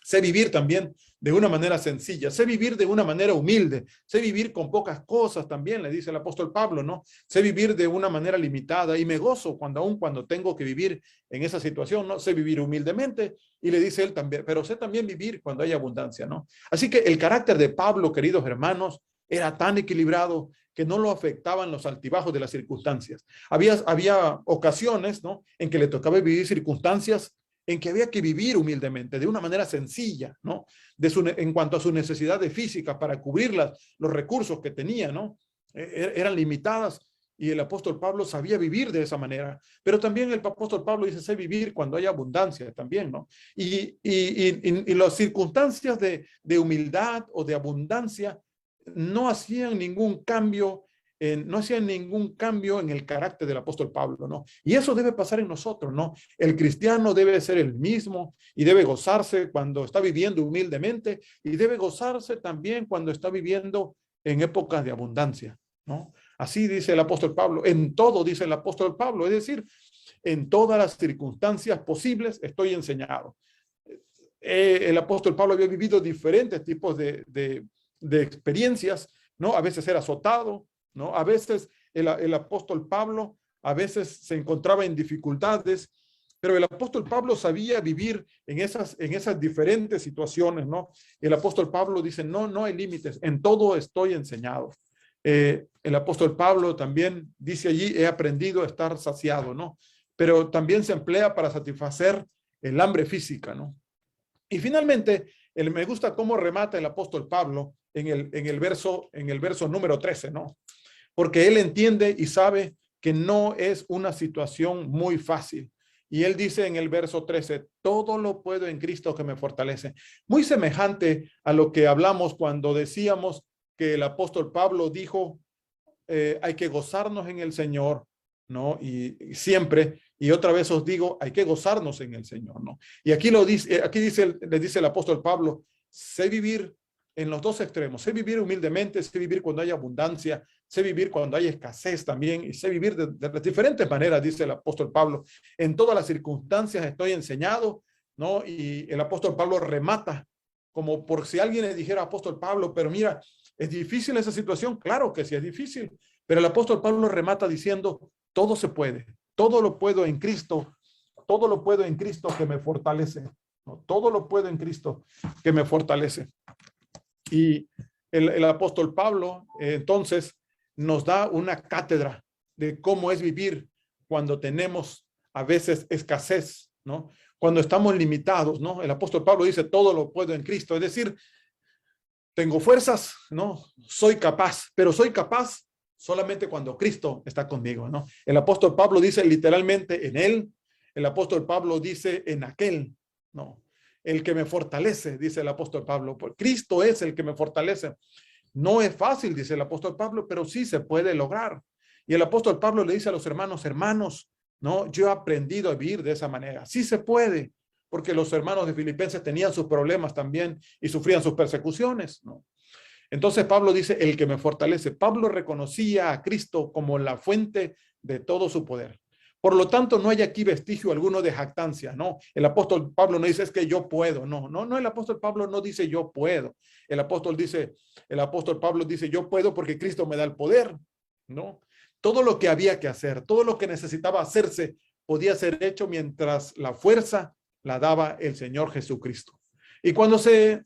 Speaker 3: Sé vivir también de una manera sencilla, sé vivir de una manera humilde, sé vivir con pocas cosas también, le dice el apóstol Pablo, ¿no? Sé vivir de una manera limitada y me gozo cuando tengo que vivir en esa situación, ¿no? Sé vivir humildemente y le dice él también, pero sé también vivir cuando hay abundancia, ¿no? Así que el carácter de Pablo, queridos hermanos, era tan equilibrado que no lo afectaban los altibajos de las circunstancias. Había ocasiones, ¿no? En que le tocaba vivir circunstancias en que había que vivir humildemente, de una manera sencilla, ¿no? En cuanto a sus necesidades físicas para cubrir los recursos que tenía, ¿no? Eran limitadas y el apóstol Pablo sabía vivir de esa manera. Pero también el apóstol Pablo dice, sé vivir cuando hay abundancia también, ¿no? Y las circunstancias de humildad o de abundancia no hacían ningún cambio en el carácter del apóstol Pablo, ¿no? Y eso debe pasar en nosotros, ¿no? El cristiano debe ser el mismo y debe gozarse cuando está viviendo humildemente y debe gozarse también cuando está viviendo en épocas de abundancia, ¿no? Así dice el apóstol Pablo, en todo dice el apóstol Pablo, es decir, en todas las circunstancias posibles estoy enseñado. El apóstol Pablo había vivido diferentes tipos de experiencias, ¿no? A veces era azotado, ¿no? A veces el apóstol Pablo a veces se encontraba en dificultades, pero el apóstol Pablo sabía vivir en esas diferentes situaciones, ¿no? El apóstol Pablo dice, no hay límites, en todo estoy enseñado. El apóstol Pablo también dice allí, he aprendido a estar saciado, ¿no? Pero también se emplea para satisfacer el hambre física, ¿no? Y finalmente, me gusta cómo remata el apóstol Pablo en el verso número 13, ¿no? Porque él entiende y sabe que no es una situación muy fácil. Y él dice en el verso 13, todo lo puedo en Cristo que me fortalece. Muy semejante a lo que hablamos cuando decíamos que el apóstol Pablo dijo, hay que gozarnos en el Señor, ¿no? Y siempre, y otra vez os digo, hay que gozarnos en el Señor, ¿no? Y aquí le dice el apóstol Pablo, sé vivir en los dos extremos, sé vivir humildemente, sé vivir cuando hay abundancia, sé vivir cuando hay escasez también, y sé vivir de las diferentes maneras, dice el apóstol Pablo. En todas las circunstancias estoy enseñado, ¿no? Y el apóstol Pablo remata como por si alguien le dijera, apóstol Pablo, pero mira, ¿es difícil esa situación? Claro que sí es difícil, pero el apóstol Pablo remata diciendo, todo se puede, todo lo puedo en Cristo, todo lo puedo en Cristo que me fortalece, ¿no? Todo lo puedo en Cristo que me fortalece. Y el apóstol Pablo, entonces, nos da una cátedra de cómo es vivir cuando tenemos a veces escasez, ¿no? Cuando estamos limitados, ¿no? El apóstol Pablo dice, todo lo puedo en Cristo, es decir, tengo fuerzas, ¿no? Soy capaz, pero soy capaz solamente cuando Cristo está conmigo, ¿no? El apóstol Pablo dice literalmente en él, el apóstol Pablo dice en aquel, ¿no? El que me fortalece, dice el apóstol Pablo, porque Cristo es el que me fortalece. No es fácil, dice el apóstol Pablo, pero sí se puede lograr. Y el apóstol Pablo le dice a los hermanos, hermanos, ¿no? Yo he aprendido a vivir de esa manera. Sí se puede, porque los hermanos de Filipenses tenían sus problemas también y sufrían sus persecuciones, ¿no? Entonces Pablo dice, el que me fortalece. Pablo reconocía a Cristo como la fuente de todo su poder. Por lo tanto, no hay aquí vestigio alguno de jactancia, ¿no? El apóstol Pablo no dice, es que yo puedo. No, el apóstol Pablo no dice yo puedo. El apóstol Pablo dice, yo puedo porque Cristo me da el poder, ¿no? Todo lo que había que hacer, todo lo que necesitaba hacerse, podía ser hecho mientras la fuerza la daba el Señor Jesucristo. Y cuando se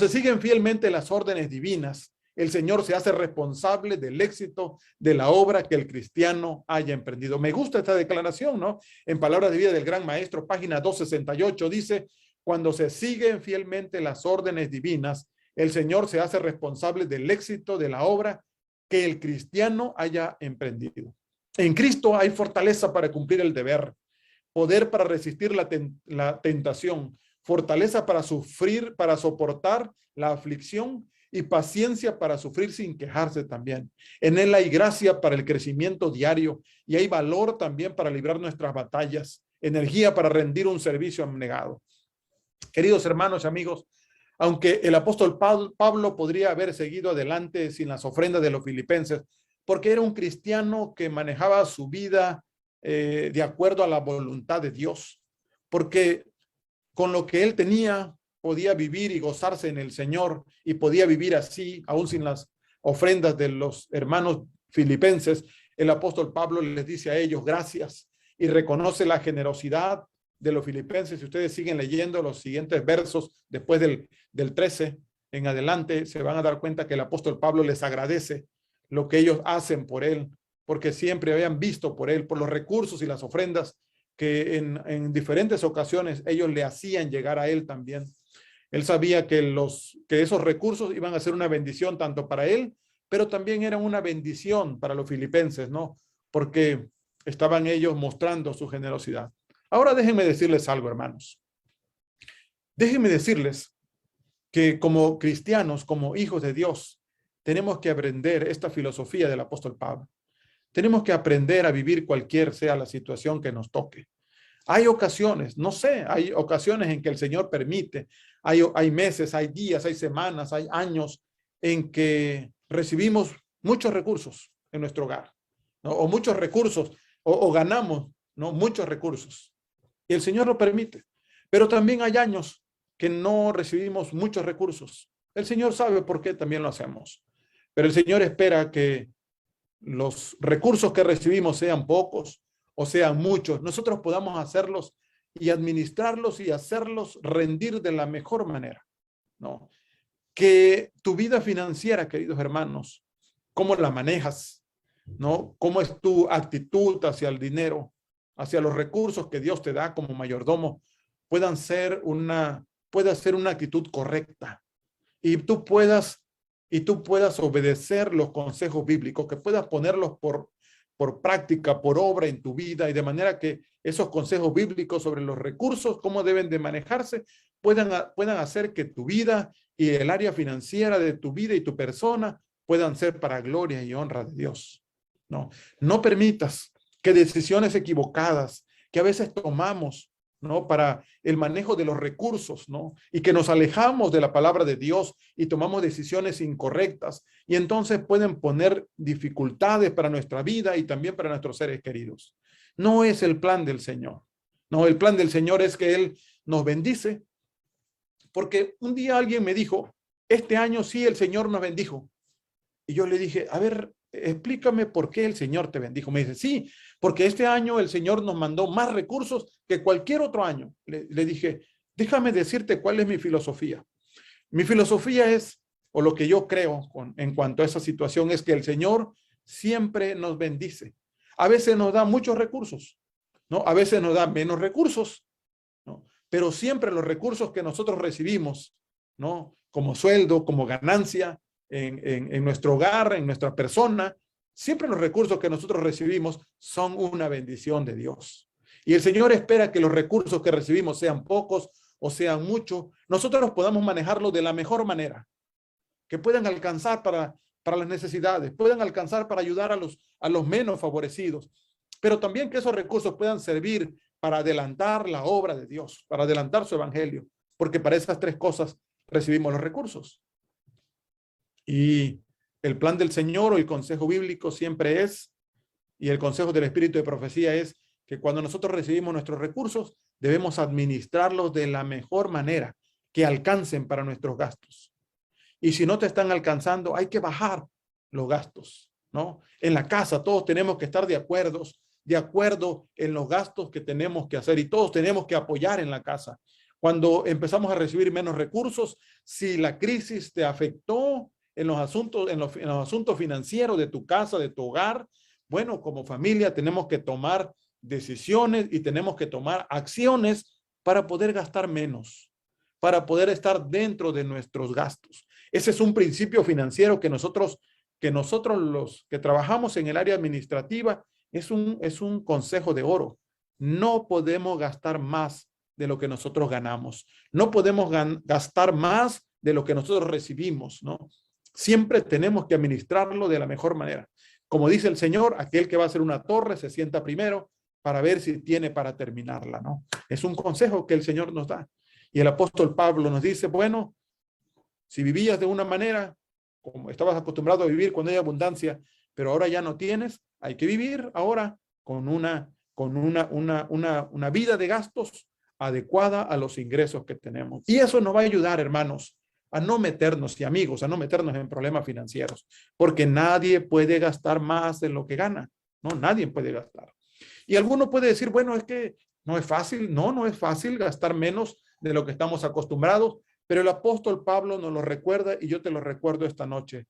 Speaker 3: siguen fielmente las órdenes divinas, el Señor se hace responsable del éxito de la obra que el cristiano haya emprendido. Me gusta esta declaración, ¿no? En Palabras de Vida del Gran Maestro, página 268, dice, cuando se siguen fielmente las órdenes divinas, el Señor se hace responsable del éxito de la obra que el cristiano haya emprendido. En Cristo hay fortaleza para cumplir el deber, poder para resistir la tentación, fortaleza para sufrir, para soportar la aflicción y paciencia para sufrir sin quejarse también. En él hay gracia para el crecimiento diario y hay valor también para librar nuestras batallas, energía para rendir un servicio abnegado. Queridos hermanos y amigos, aunque el apóstol Pablo podría haber seguido adelante sin las ofrendas de los filipenses, porque era un cristiano que manejaba su vida de acuerdo a la voluntad de Dios, porque con lo que él tenía podía vivir y gozarse en el Señor y podía vivir así, aún sin las ofrendas de los hermanos filipenses. El apóstol Pablo les dice a ellos gracias y reconoce la generosidad de los filipenses. Si ustedes siguen leyendo los siguientes versos, después del 13 en adelante, se van a dar cuenta que el apóstol Pablo les agradece lo que ellos hacen por él, porque siempre habían visto por él, por los recursos y las ofrendas que en diferentes ocasiones ellos le hacían llegar a él también. Él sabía que esos recursos iban a ser una bendición tanto para él, pero también eran una bendición para los filipenses, ¿no? Porque estaban ellos mostrando su generosidad. Ahora déjenme decirles algo, hermanos. Déjenme decirles que como cristianos, como hijos de Dios, tenemos que aprender esta filosofía del apóstol Pablo. Tenemos que aprender a vivir cualquier sea la situación que nos toque. Hay ocasiones, no sé, hay ocasiones en que el Señor permite, hay meses, hay días, hay semanas, hay años en que recibimos muchos recursos en nuestro hogar, ¿no? O muchos recursos, o ganamos, ¿no? Muchos recursos. Y el Señor lo permite. Pero también hay años que no recibimos muchos recursos. El Señor sabe por qué también lo hacemos. Pero el Señor espera que los recursos que recibimos sean pocos o sean muchos, nosotros podamos hacerlos y administrarlos y hacerlos rendir de la mejor manera, ¿no? Que tu vida financiera, queridos hermanos, cómo la manejas, ¿no? Cómo es tu actitud hacia el dinero, hacia los recursos que Dios te da como mayordomo, pueda ser una actitud correcta y tú puedas obedecer los consejos bíblicos, que puedas ponerlos por práctica, por obra en tu vida, y de manera que esos consejos bíblicos sobre los recursos, cómo deben de manejarse, puedan hacer que tu vida y el área financiera de tu vida y tu persona puedan ser para gloria y honra de Dios. No permitas que decisiones equivocadas que a veces tomamos, ¿no? Para el manejo de los recursos, ¿no? Y que nos alejamos de la palabra de Dios y tomamos decisiones incorrectas y entonces pueden poner dificultades para nuestra vida y también para nuestros seres queridos. No es el plan del Señor. No, el plan del Señor es que Él nos bendice Porque un día alguien me dijo, este año sí el Señor nos bendijo. Y yo le dije, a ver, explícame por qué el Señor te bendijo. Me dice, sí, porque este año el Señor nos mandó más recursos que cualquier otro año. Le dije, déjame decirte cuál es mi filosofía. Mi filosofía es, o lo que yo creo en cuanto a esa situación, es que el Señor siempre nos bendice. A veces nos da muchos recursos, ¿no? A veces nos da menos recursos, ¿no? Pero siempre los recursos que nosotros recibimos, ¿no? Como sueldo, como ganancia, en nuestro hogar, en nuestra persona, siempre los recursos que nosotros recibimos son una bendición de Dios. Y el Señor espera que los recursos que recibimos, sean pocos o sean muchos, nosotros podamos manejarlos de la mejor manera, que puedan alcanzar para las necesidades, puedan alcanzar para ayudar a los menos favorecidos, pero también que esos recursos puedan servir para adelantar la obra de Dios, para adelantar su evangelio, porque para esas tres cosas recibimos los recursos. Y el plan del Señor o el consejo bíblico siempre es, y el consejo del Espíritu de Profecía es, que cuando nosotros recibimos nuestros recursos, debemos administrarlos de la mejor manera, que alcancen para nuestros gastos. Y si no te están alcanzando, hay que bajar los gastos, ¿no? En la casa todos tenemos que estar de acuerdo en los gastos que tenemos que hacer, y todos tenemos que apoyar en la casa. Cuando empezamos a recibir menos recursos, si la crisis te afectó en los asuntos financieros de tu casa, de tu hogar, bueno, como familia tenemos que tomar decisiones y tenemos que tomar acciones para poder gastar menos, para poder estar dentro de nuestros gastos. Ese es un principio financiero que nosotros los que trabajamos en el área administrativa, es un consejo de oro. No podemos gastar más de lo que nosotros ganamos. No podemos gastar más de lo que nosotros recibimos, ¿no? Siempre tenemos que administrarlo de la mejor manera. Como dice el Señor, aquel que va a hacer una torre se sienta primero para ver si tiene para terminarla, ¿no? Es un consejo que el Señor nos da. Y el apóstol Pablo nos dice, bueno, si vivías de una manera, como estabas acostumbrado a vivir cuando hay abundancia, pero ahora ya no tienes, hay que vivir ahora con una vida de gastos adecuada a los ingresos que tenemos. Y eso nos va a ayudar, hermanos, a no meternos, y amigos, a no meternos en problemas financieros, porque nadie puede gastar más de lo que gana, ¿no? Nadie puede gastar. Y alguno puede decir, bueno, es que no es fácil. No es fácil gastar menos de lo que estamos acostumbrados, pero el apóstol Pablo nos lo recuerda y yo te lo recuerdo esta noche.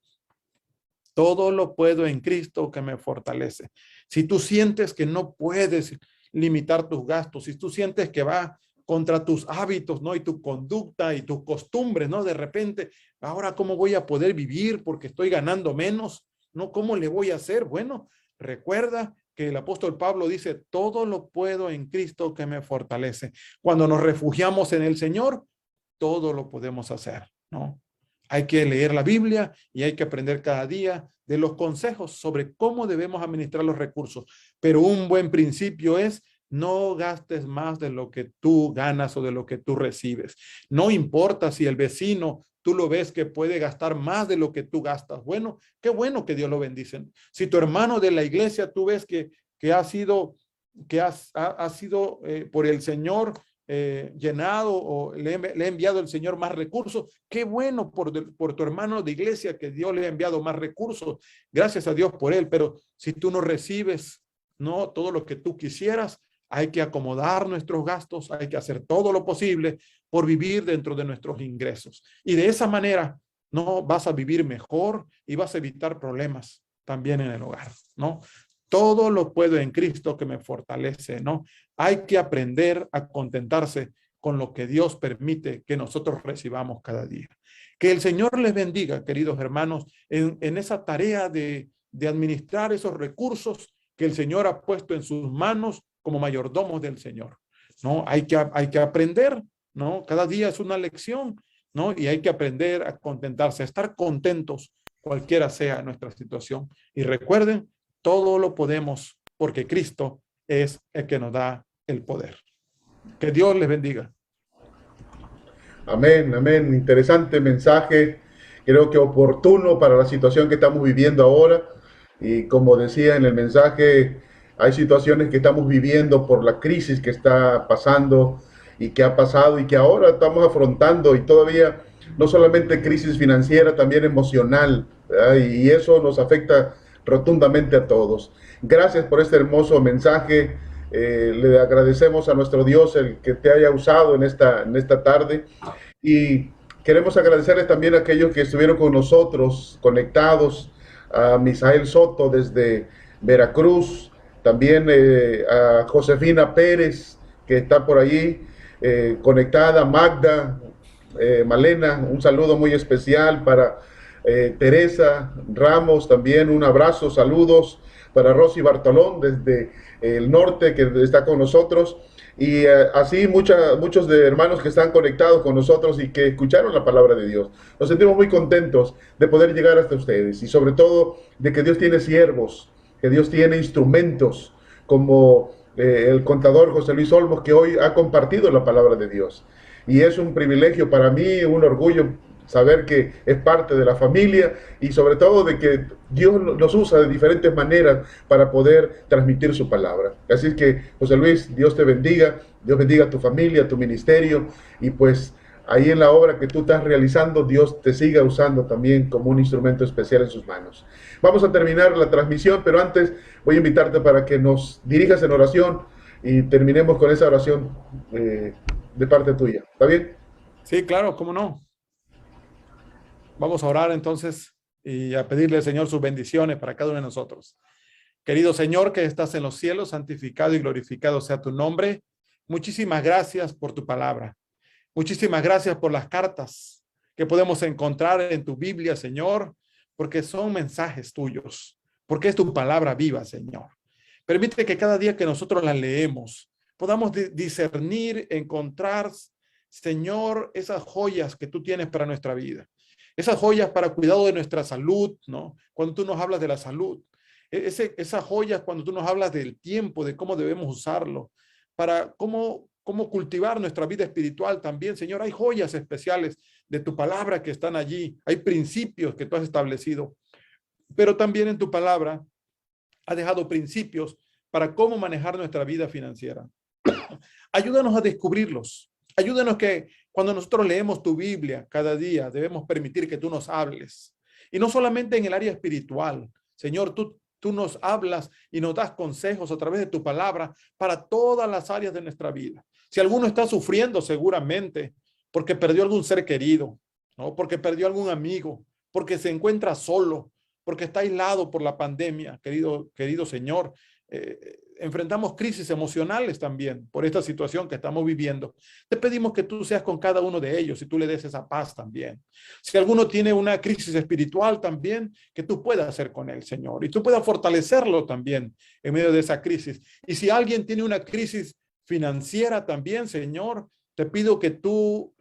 Speaker 3: Todo lo puedo en Cristo que me fortalece. Si tú sientes que no puedes limitar tus gastos, si tú sientes que va contra tus hábitos, ¿no? Y tu conducta y tus costumbres, ¿no? De repente, ahora, ¿cómo voy a poder vivir porque estoy ganando menos? ¿No? ¿Cómo le voy a hacer? Bueno, recuerda que el apóstol Pablo dice, todo lo puedo en Cristo que me fortalece. Cuando nos refugiamos en el Señor, todo lo podemos hacer, ¿no? Hay que leer la Biblia y hay que aprender cada día de los consejos sobre cómo debemos administrar los recursos. Pero un buen principio es no gastes más de lo que tú ganas o de lo que tú recibes. No importa si el vecino tú lo ves que puede gastar más de lo que tú gastas. Bueno, qué bueno que Dios lo bendice. Si tu hermano de la iglesia tú ves que ha sido por el Señor llenado, o le ha enviado el Señor más recursos, qué bueno por tu hermano de iglesia que Dios le ha enviado más recursos. Gracias a Dios por él. Pero si tú no recibes, no todo lo que tú quisieras, hay que acomodar nuestros gastos, hay que hacer todo lo posible por vivir dentro de nuestros ingresos. Y de esa manera, no vas a vivir mejor y vas a evitar problemas también en el hogar, ¿no? Todo lo puedo en Cristo que me fortalece, ¿no? Hay que aprender a contentarse con lo que Dios permite que nosotros recibamos cada día. Que el Señor les bendiga, queridos hermanos, en esa tarea de administrar esos recursos que el Señor ha puesto en sus manos como mayordomos del Señor, ¿no? Hay que aprender, ¿no? Cada día es una lección, ¿no? Y hay que aprender a contentarse, a estar contentos cualquiera sea nuestra situación. Y recuerden, todo lo podemos porque Cristo es el que nos da el poder. Que Dios les bendiga.
Speaker 1: Amén, amén. Interesante mensaje. Creo que oportuno para la situación que estamos viviendo ahora. Y como decía en el mensaje, hay situaciones que estamos viviendo por la crisis que está pasando y que ha pasado y que ahora estamos afrontando, y todavía no solamente crisis financiera, también emocional, ¿verdad? Y eso nos afecta rotundamente a todos. Gracias por este hermoso mensaje. Le agradecemos a nuestro Dios el que te haya usado en esta tarde, y queremos agradecerles también a aquellos que estuvieron con nosotros conectados, a Misael Soto desde Veracruz, también a Josefina Pérez, que está por allí conectada, Magda, Malena, un saludo muy especial para Teresa Ramos, también un abrazo, saludos para Rosy Bartolón desde el norte, que está con nosotros, y así muchos de hermanos que están conectados con nosotros y que escucharon la palabra de Dios. Nos sentimos muy contentos de poder llegar hasta ustedes, y sobre todo de que Dios tiene siervos, que Dios tiene instrumentos como el contador José Luis Olmos, que hoy ha compartido la palabra de Dios. Y es un privilegio para mí, un orgullo saber que es parte de la familia, y sobre todo de que Dios nos usa de diferentes maneras para poder transmitir su palabra. Así es que, José Luis, Dios te bendiga, Dios bendiga a tu familia, a tu ministerio, y pues ahí en la obra que tú estás realizando, Dios te siga usando también como un instrumento especial en sus manos. Vamos a terminar la transmisión, pero antes voy a invitarte para que nos dirijas en oración y terminemos con esa oración de parte tuya. ¿Está bien?
Speaker 3: Sí, claro, cómo no. Vamos a orar entonces y a pedirle al Señor sus bendiciones para cada uno de nosotros. Querido Señor, que estás en los cielos, santificado y glorificado sea tu nombre. Muchísimas gracias por tu palabra. Muchísimas gracias por las cartas que podemos encontrar en tu Biblia, Señor, porque son mensajes tuyos, porque es tu palabra viva, Señor. Permite que cada día que nosotros las leemos, podamos discernir, encontrar, Señor, esas joyas que tú tienes para nuestra vida. Esas joyas para cuidado de nuestra salud, ¿no? Cuando tú nos hablas de la salud. Esas joyas cuando tú nos hablas del tiempo, de cómo debemos usarlo, para cómo cultivar nuestra vida espiritual también, Señor. Hay joyas especiales de tu palabra que están allí. Hay principios que tú has establecido. Pero también en tu palabra has dejado principios para cómo manejar nuestra vida financiera. Ayúdanos a descubrirlos. Ayúdanos que cuando nosotros leemos tu Biblia cada día, debemos permitir que tú nos hables. Y no solamente en el área espiritual. Señor, tú nos hablas y nos das consejos a través de tu palabra para todas las áreas de nuestra vida. Si alguno está sufriendo seguramente porque perdió algún ser querido, ¿no? Porque perdió algún amigo, porque se encuentra solo, porque está aislado por la pandemia, querido Señor, enfrentamos crisis emocionales también por esta situación que estamos viviendo. Te pedimos que tú seas con cada uno de ellos y tú le des esa paz también. Si alguno tiene una crisis espiritual también, que tú puedas hacer con él, Señor, y tú puedas fortalecerlo también en medio de esa crisis. Y si alguien tiene una crisis financiera también, Señor, te pido que tú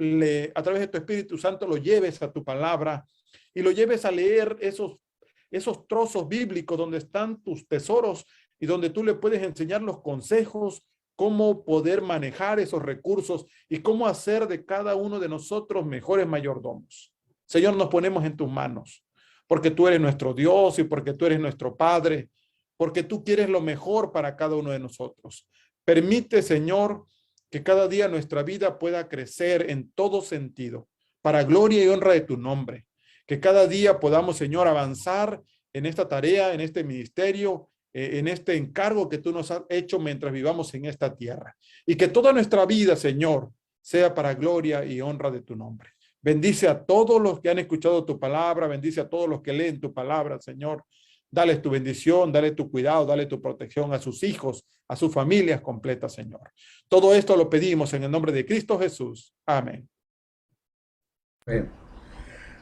Speaker 3: a través de tu Espíritu Santo lo lleves a tu palabra y lo lleves a leer esos trozos bíblicos donde están tus tesoros y donde tú le puedes enseñar los consejos, cómo poder manejar esos recursos y cómo hacer de cada uno de nosotros mejores mayordomos. Señor, nos ponemos en tus manos, porque tú eres nuestro Dios y porque tú eres nuestro Padre, porque tú quieres lo mejor para cada uno de nosotros. Permite, Señor, que cada día nuestra vida pueda crecer en todo sentido, para gloria y honra de tu nombre. Que cada día podamos, Señor, avanzar en esta tarea, en este ministerio, en este encargo que tú nos has hecho mientras vivamos en esta tierra. Y que toda nuestra vida, Señor, sea para gloria y honra de tu nombre. Bendice a todos los que han escuchado tu palabra, bendice a todos los que leen tu palabra, Señor. Dale tu bendición, dale tu cuidado, dale tu protección a sus hijos, a sus familias completas, Señor. Todo esto lo pedimos en el nombre de Cristo Jesús. Amén.
Speaker 1: Amén.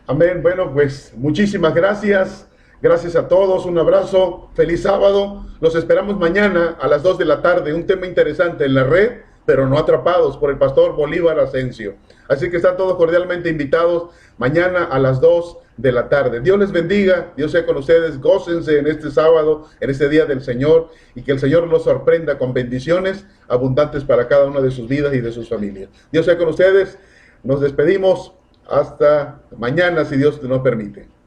Speaker 1: Amén. Bueno, pues muchísimas gracias. Gracias a todos, un abrazo, feliz sábado. Los esperamos mañana a las 2 de la tarde. Un tema interesante en la red, pero no atrapados, por el pastor Bolívar Asensio. Así que están todos cordialmente invitados mañana a las 2 de la tarde. Dios les bendiga, Dios sea con ustedes. Gócense en este sábado, en este día del Señor, y que el Señor los sorprenda con bendiciones abundantes para cada una de sus vidas y de sus familias. Dios sea con ustedes. Nos despedimos hasta mañana, si Dios nos permite.